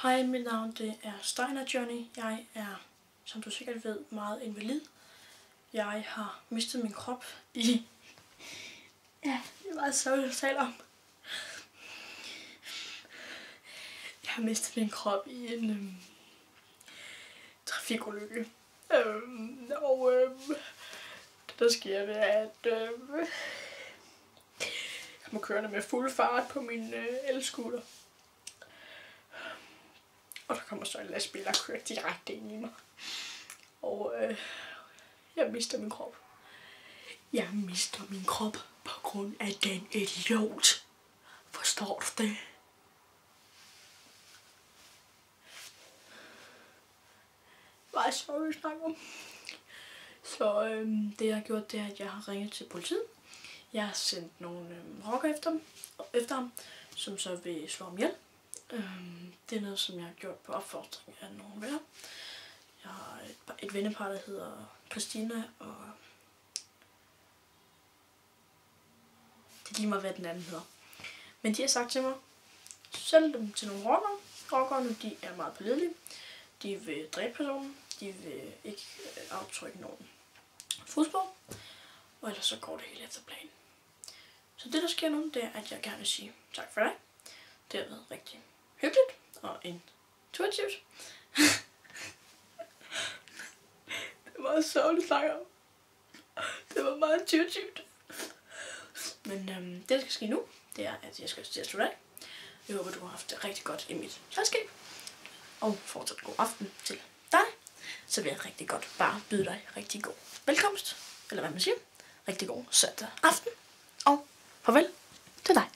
Hej, mit navn det er Steiner Johnny. Jeg er, som du sikkert ved, meget invalid. Jeg har mistet min krop i... Ja, det er meget sørgeligt at tale om. Jeg har mistet min krop i en trafikulykke. Det der sker ved, at jeg må kørende med fuld fart på min elscooter. Og der kommer så en lastbil, der kører direkte ind i mig. Og jeg mister min krop. Jeg mister min krop på grund af den idiot. Forstår du det? Meget sorry at snakke om. Så det jeg har gjort, det er, at jeg har ringet til politiet. Jeg har sendt nogle rockere efter ham, som så vil slå ham ihjel. Det er noget, som jeg har gjort på opfordring af nogle venner. Jeg har et vennepar, der hedder Christina, og det er lige meget, hvad den anden hedder. Men de har sagt til mig, send dem til nogle rockere. Rockerne, de er meget pålidelige. De vil dræbe personen. De vil ikke aftrykke nogen fodspor. Og ellers så går det helt efter planen. Så det, der sker nu, det er, at jeg gerne vil sige tak for dig. Det har været rigtig hyggeligt og intuitivt. Det var meget sørgeligt at snakke om. Det var meget intuitivt. Men det, der skal ske nu, det er, at jeg skal til at slutte af. Jeg håber, du har haft det rigtig godt i mit selskab. Og fortsat god aften til dig. Så vil jeg rigtig godt bare byde dig rigtig god velkomst. Eller hvad man siger. Rigtig god søndag aften. Og farvel til dig.